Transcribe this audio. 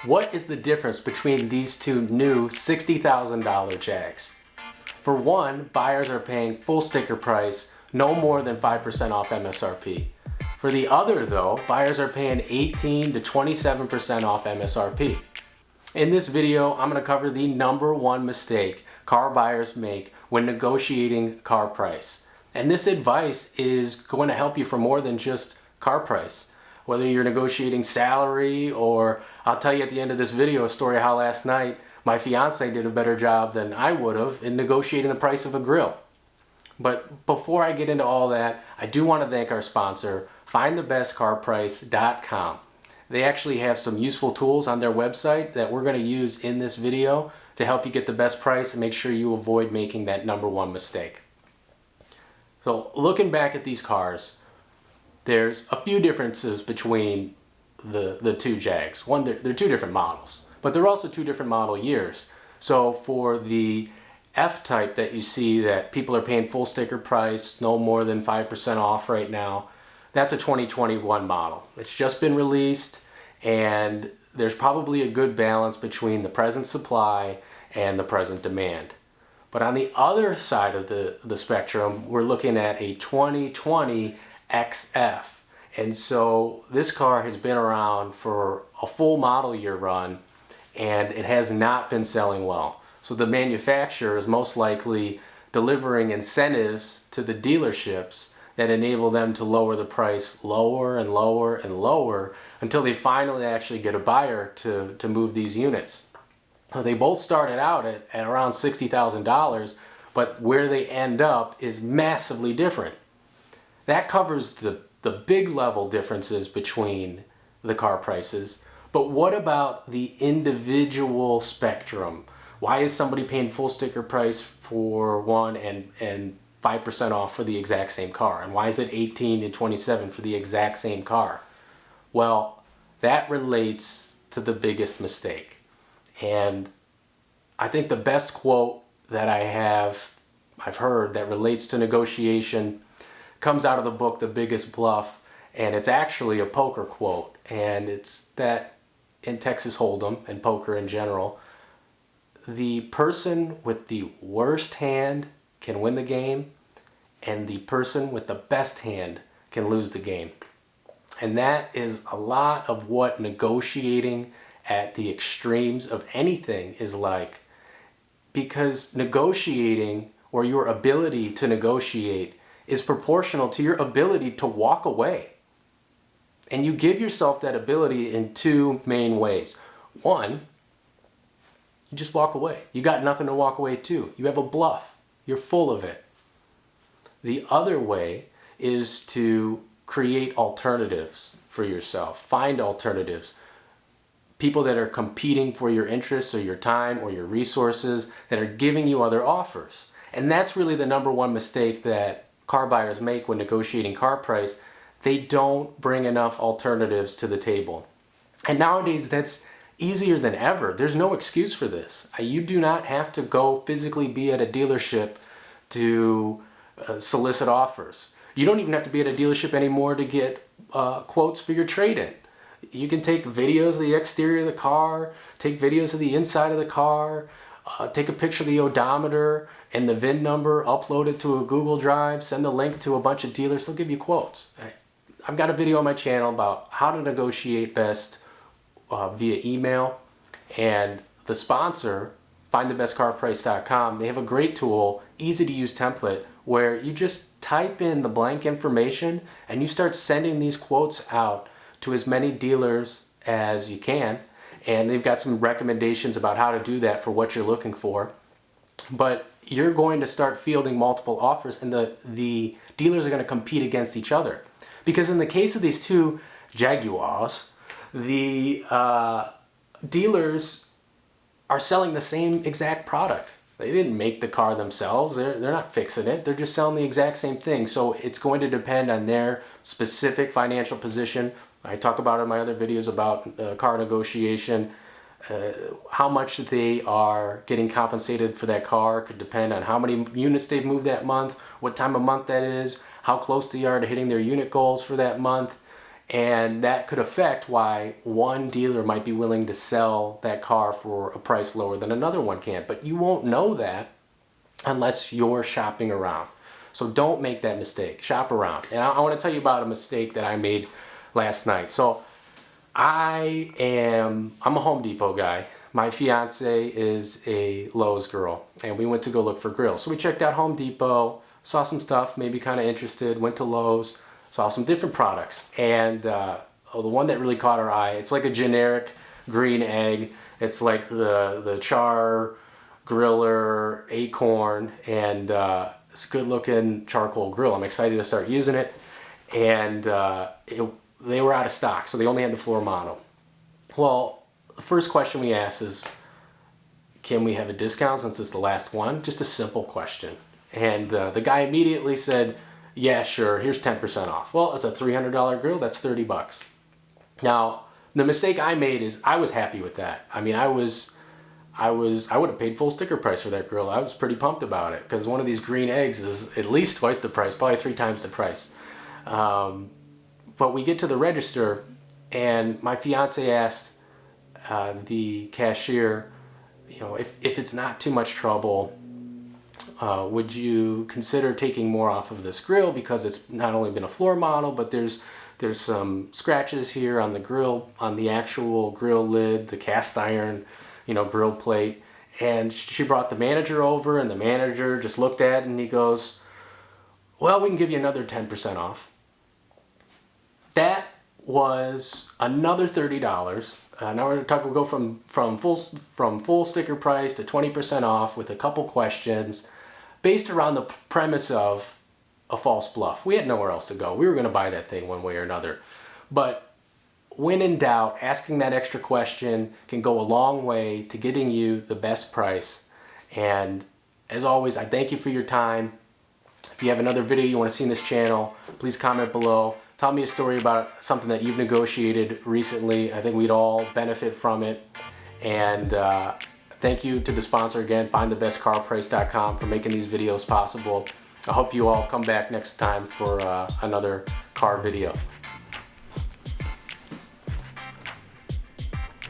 What is the difference between these two new $60,000 Jags? For one, buyers are paying full sticker price, no more than 5% off MSRP. For the other though, buyers are paying 18 to 27% off MSRP. In this video, I'm going to cover the number one mistake car buyers make when negotiating car price. And this advice is going to help you for more than just car price. Whether you're negotiating salary, or I'll tell you at the end of this video a story how last night my fiance did a better job than I would have in negotiating the price of a grill. But before I get into all that, I do want to thank our sponsor, findthebestcarprice.com. They actually have some useful tools on their website that we're going to use in this video to help you get the best price and make sure you avoid making that number one mistake. So looking back at these cars, there's a few differences between the two Jags. One, they're two different models, but they're also two different model years. So for the F-Type that you see that people are paying full sticker price, no more than 5% off right now, that's a 2021 model. It's just been released, and there's probably a good balance between the present supply and the present demand. But on the other side of the spectrum, we're looking at a 2020 XF. And so this car has been around for a full model year run, and it has not been selling well. So the manufacturer is most likely delivering incentives to the dealerships that enable them to lower the price lower and lower and lower until they finally actually get a buyer to move these units. Now, they both started out at around $60,000, but where they end up is massively different. That covers the big level differences between the car prices. But what about the individual spectrum? Why is somebody paying full sticker price for one and 5% off for the exact same car? And why is it 18 to 27 for the exact same car? Well, that relates to the biggest mistake. And I think the best quote that I've heard that relates to negotiation comes out of the book The Biggest Bluff, and it's actually a poker quote, and it's that in Texas Hold'em and poker in general, the person with the worst hand can win the game, and the person with the best hand can lose the game. And that is a lot of what negotiating at the extremes of anything is like, because negotiating, or your ability to negotiate, is proportional to your ability to walk away. And you give yourself that ability in two main ways. One, you just walk away. You got nothing to walk away to. You have a bluff. You're full of it. The other way is to create alternatives for yourself. Find alternatives. People that are competing for your interests or your time or your resources, that are giving you other offers. And that's really the number one mistake that car buyers make when negotiating car price. They don't bring enough alternatives to the table. And nowadays that's easier than ever. There's no excuse for this. You do not have to go physically be at a dealership to solicit offers. You don't even have to be at a dealership anymore to get quotes for your trade-in. You can take videos of the exterior of the car, take videos of the inside of the car, take a picture of the odometer and the VIN number, upload it to a Google Drive, send the link to a bunch of dealers, they'll give you quotes. I've got a video on my channel about how to negotiate best via email, and the sponsor, findthebestcarprice.com, they have a great tool, easy to use template, where you just type in the blank information and you start sending these quotes out to as many dealers as you can. And they've got some recommendations about how to do that for what you're looking for. But you're going to start fielding multiple offers, and the dealers are going to compete against each other. Because in the case of these two Jaguars, the dealers are selling the same exact product. They didn't make the car themselves. They're not fixing it. They're just selling the exact same thing. So it's going to depend on their specific financial position. I talk about in my other videos about car negotiation. How much they are getting compensated for that car could depend on how many units they've moved that month, what time of month that is, how close they are to hitting their unit goals for that month. And that could affect why one dealer might be willing to sell that car for a price lower than another one can. But you won't know that unless you're shopping around. So don't make that mistake. Shop around. And I want to tell you about a mistake that I made last night. So I'm a Home Depot guy. My fiance is a Lowe's girl, and we went to go look for grills. So we checked out Home Depot, saw some stuff, maybe kind of interested, went to Lowe's, saw some different products. And the one that really caught our eye, it's like a generic green egg. It's like the Char Griller Acorn, and it's a good looking charcoal grill. I'm excited to start using it. And they were out of stock, so they only had the floor model. Well, the first question we asked is, can we have a discount since it's the last one? Just a simple question. And the guy immediately said, yeah, sure, here's 10% off. Well, it's a $300 grill, that's 30 bucks. Now, the mistake I made is I was happy with that. I mean, I would have paid full sticker price for that grill. I was pretty pumped about it because one of these green eggs is at least twice the price, probably 3 times the price. But we get to the register, and my fiance asked the cashier, you know, if it's not too much trouble, would you consider taking more off of this grill, because it's not only been a floor model, but there's some scratches here on the grill, on the actual grill lid, the cast iron, you know, grill plate. And she brought the manager over, and the manager just looked at it and he goes, well, we can give you another 10% off. That was another $30. Now we'll go from full sticker price to 20% off with a couple questions based around the premise of a false bluff. We had nowhere else to go. We were going to buy that thing one way or another. But when in doubt, asking that extra question can go a long way to getting you the best price. And as always, I thank you for your time. If you have another video you want to see in this channel, please comment below. Tell me a story about something that you've negotiated recently. I think we'd all benefit from it. And thank you to the sponsor again, findthebestcarprice.com, for making these videos possible. I hope you all come back next time for another car video.